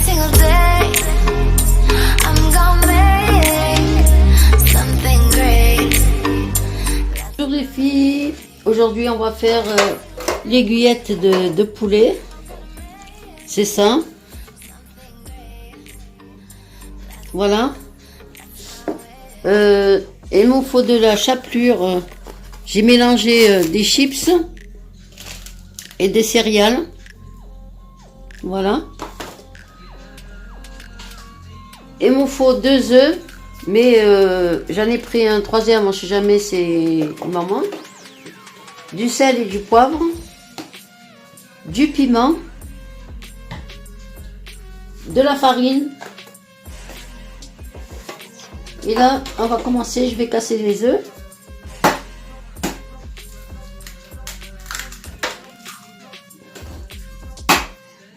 single day. I'm gonna make something great. Bonjour les filles, aujourd'hui on va faire l'aiguillette de poulet, c'est ça, voilà. Il me faut de la chapelure, j'ai mélangé des chips et des céréales, voilà. Il me faut 2 œufs, mais j'en ai pris un troisième, on sait jamais, c'est maman. Du sel et du poivre, du piment, de la farine. Et là, on va commencer, je vais casser les œufs.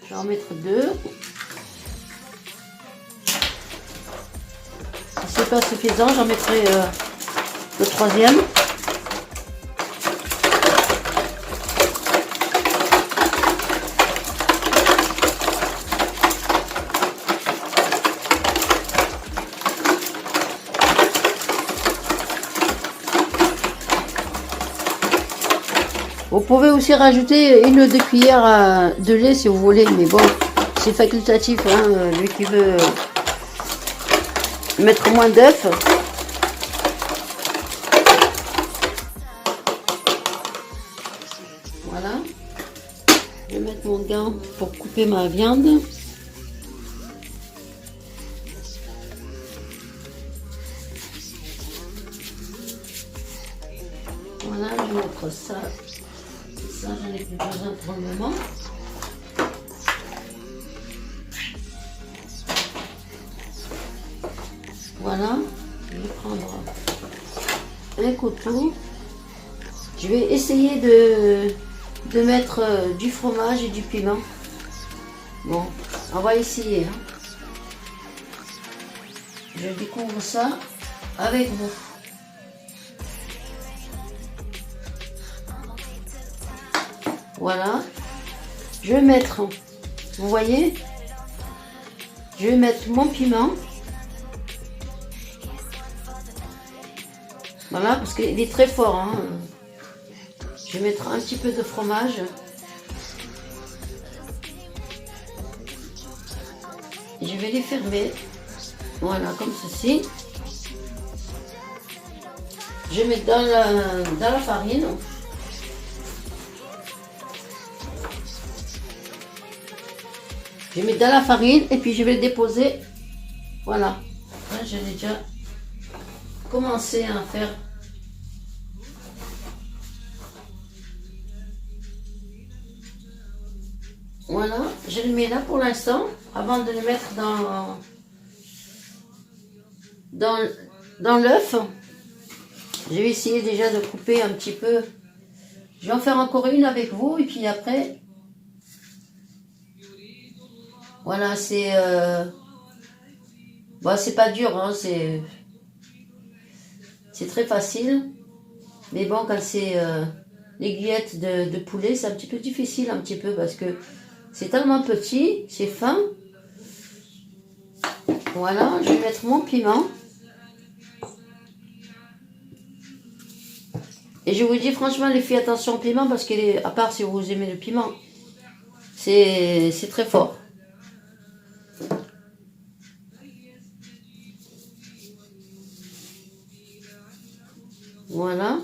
Je vais en mettre 2. Si c'est pas suffisant, j'en mettrai le troisième. Vous pouvez aussi rajouter 1 ou 2 cuillères de lait si vous voulez, mais bon, c'est facultatif, hein, lui qui veut mettre moins d'œufs. Voilà. Je vais mettre mon gant pour couper ma viande. Voilà, je vais mettre ça. Ça, j'en ai plus besoin pour le moment. Voilà, je vais prendre un couteau. Je vais essayer de mettre du fromage et du piment. Bon, on va essayer. Hein. Je découvre ça avec vous. Voilà, je vais mettre, vous voyez, je vais mettre mon piment. Voilà, parce qu'il est très fort. Hein. Je vais mettre un petit peu de fromage. Et je vais les fermer. Voilà, comme ceci. Je vais mettre dans la farine. Je vais mettre dans la farine et puis je vais le déposer. Voilà. Là, j'ai déjà commencé à faire. Voilà. Je le mets là pour l'instant avant de le mettre dans l'œuf. Je vais essayer déjà de couper un petit peu. Je vais en faire encore une avec vous et puis après. Voilà, c'est bon, c'est pas dur, hein, c'est très facile. Mais bon, quand c'est l'aiguillette de poulet, c'est un petit peu difficile, un petit peu, parce que c'est tellement petit, c'est fin. Voilà, je vais mettre mon piment. Et je vous dis franchement, les filles, attention au piment, parce qu'à part si vous aimez le piment, c'est très fort. Voilà.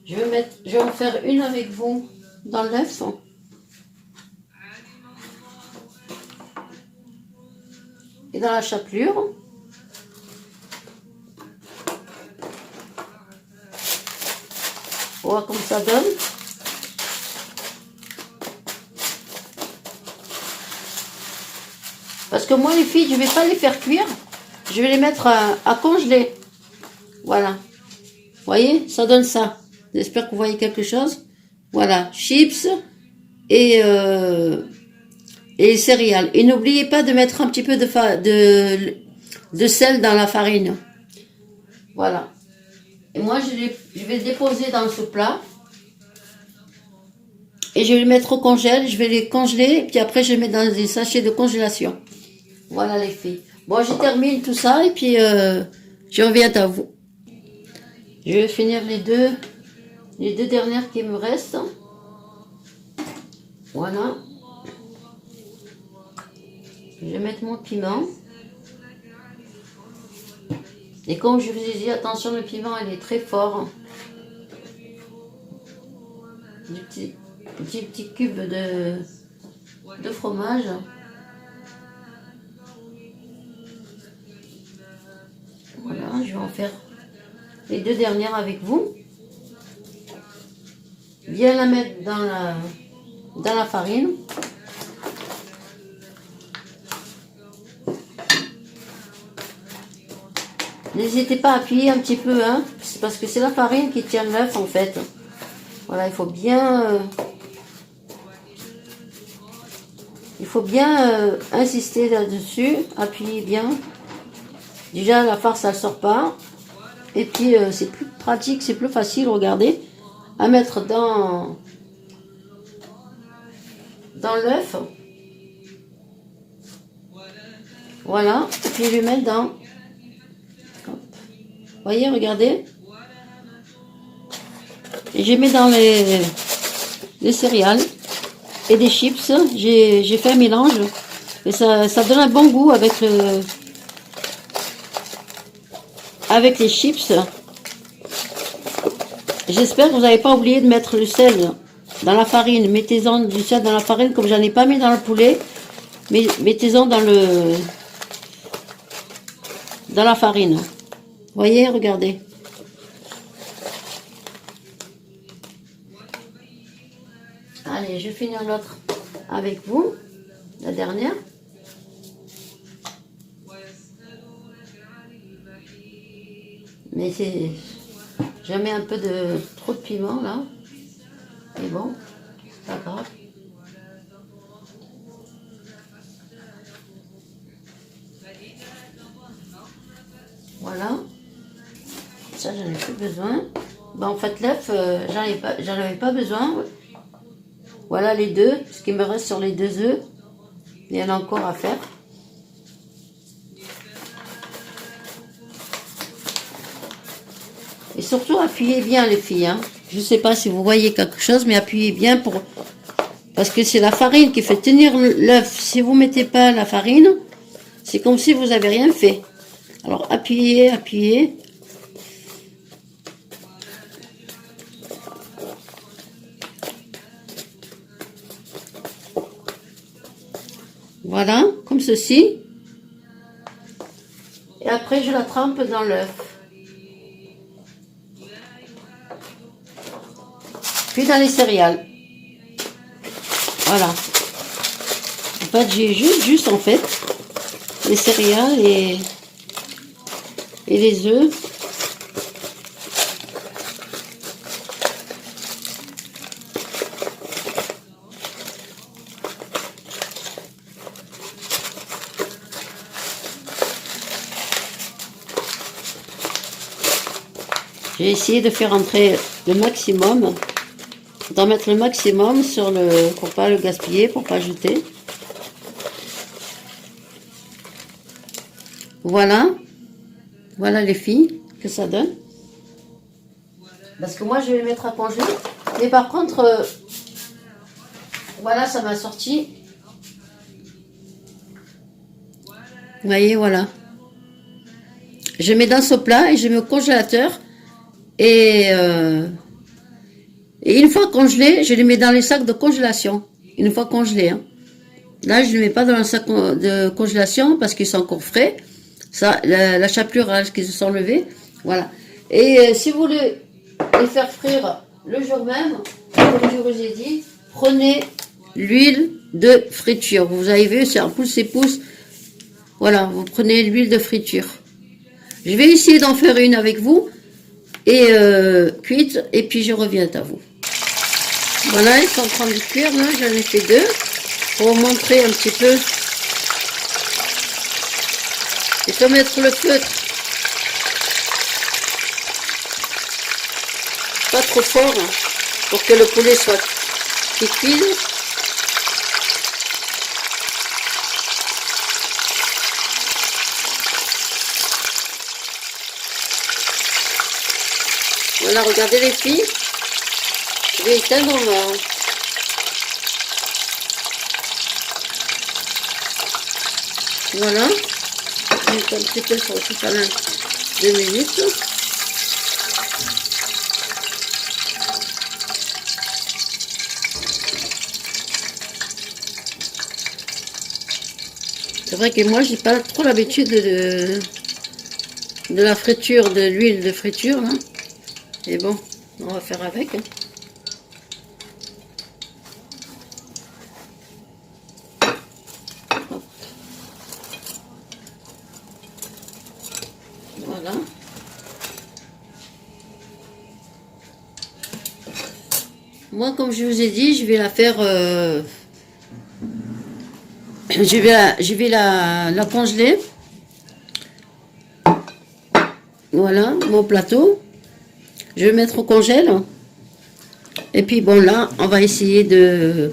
Je vais en faire une avec vous dans l'œuf. Et dans la chapelure. On voit comme ça donne. Parce que moi, les filles, je ne vais pas les faire cuire. Je vais les mettre à congeler. Voilà. Vous voyez, ça donne ça. J'espère que vous voyez quelque chose. Voilà, chips et céréales. Et n'oubliez pas de mettre un petit peu de sel dans la farine. Voilà. Et moi, je vais le déposer dans ce plat. Et je vais les mettre au congèle. Je vais les congeler. Et puis après, je les mets dans des sachets de congélation. Voilà les filles. Bon, je termine tout ça. Et puis, je reviens à vous. Je vais finir les deux dernières qui me restent. Voilà. Je vais mettre mon piment. Et comme je vous ai dit, attention, le piment, il est très fort. Du petit cube de fromage. Voilà, je vais en faire les deux dernières avec vous. Bien la mettre dans la farine. N'hésitez pas à appuyer un petit peu, hein, parce que c'est la farine qui tient l'œuf en fait. Voilà, il faut bien insister là-dessus, appuyer bien. Déjà la farce elle sort pas. Et puis c'est plus pratique, c'est plus facile, regardez, à mettre dans l'œuf. Voilà, et puis je vais mettre dans... Voyez, regardez. Et je mets dans les céréales et des chips. J'ai fait un mélange. Et ça donne un bon goût avec les chips. J'espère que vous n'avez pas oublié de mettre le sel dans la farine. Mettez-en du sel dans la farine, comme j'en ai pas mis dans le poulet. Mais mettez-en dans la farine. Voyez, regardez. Allez, je vais finir l'autre avec vous. La dernière. Mais c'est... Je mets un peu trop de piment là. Mais bon, pas grave. Voilà. Ça, j'en ai plus besoin. Ben, en fait, l'œuf, j'en avais pas besoin. Voilà les deux. Ce qui me reste sur les 2 œufs. Il y en a encore à faire. Et surtout, appuyez bien les filles. Hein. Je ne sais pas si vous voyez quelque chose, mais appuyez bien parce que c'est la farine qui fait tenir l'œuf. Si vous ne mettez pas la farine, c'est comme si vous n'avez rien fait. Alors, appuyez, appuyez. Voilà, comme ceci. Et après, je la trempe dans l'œuf. Puis dans les céréales. Voilà. En fait, j'ai juste en fait les céréales et les œufs. J'ai essayé de faire entrer le maximum, d'en mettre le maximum pour pas le gaspiller, pour pas jeter. Voilà. Voilà les filles, que ça donne. Parce que moi, je vais les mettre à congeler. Mais par contre, voilà, ça m'a sorti. Vous voyez, voilà. Je mets dans ce plat et je mets au congélateur. Et une fois congelé, je les mets dans les sacs de congélation. Une fois congelé. Hein. Là, je ne les mets pas dans le sac de congélation parce qu'ils sont encore frais. Ça, la chapelure qui se sont levées. Voilà. Et si vous voulez les faire frire le jour même, comme je vous ai dit, prenez l'huile de friture. Vous avez vu, c'est un pouce. Voilà, vous prenez l'huile de friture. Je vais essayer d'en faire une avec vous. Et cuite, et puis je reviens à vous. Voilà, ils sont en train de cuire, là, j'en ai fait 2, pour vous montrer un petit peu. Il faut mettre le feu pas trop fort hein, pour que le poulet soit cuit. Voilà, regardez les filles. Je vais éteindre ma... Voilà. Je vais mettre un petit peu sur le sous-palin 2 minutes. C'est vrai que moi, j'ai pas trop l'habitude de la friture, de l'huile de friture. Hein. Et bon, on va faire avec. Hein. Voilà. Moi, comme je vous ai dit, je vais la faire... je vais la congeler. Voilà, mon plateau. Je vais mettre au congèle. Et puis bon, là, on va essayer de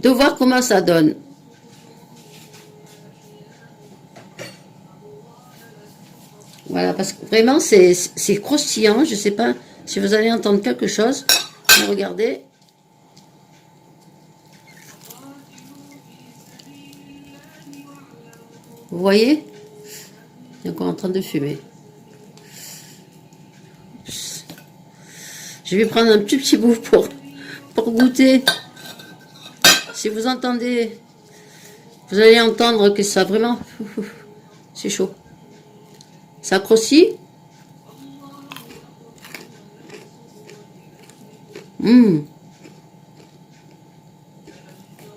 voir comment ça donne. Voilà, parce que vraiment, c'est croustillant. Je ne sais pas si vous allez entendre quelque chose. Mais regardez. Vous voyez? Il est encore en train de fumer. Je vais prendre un petit bout pour goûter. Si vous entendez, vous allez entendre que ça vraiment... C'est chaud. Ça croustille.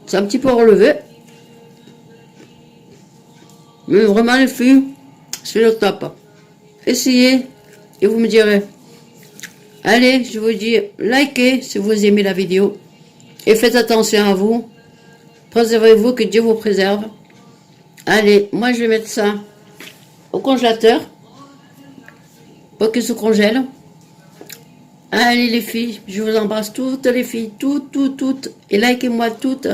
C'est un petit peu relevé. Mais vraiment les filles, c'est le top. Essayez et vous me direz. Allez, je vous dis, likez si vous aimez la vidéo. Et faites attention à vous. Préservez-vous, que Dieu vous préserve. Allez, moi je vais mettre ça au congélateur. Pour qu'il se congèle. Allez les filles, je vous embrasse toutes les filles. Toutes. Et likez-moi toutes.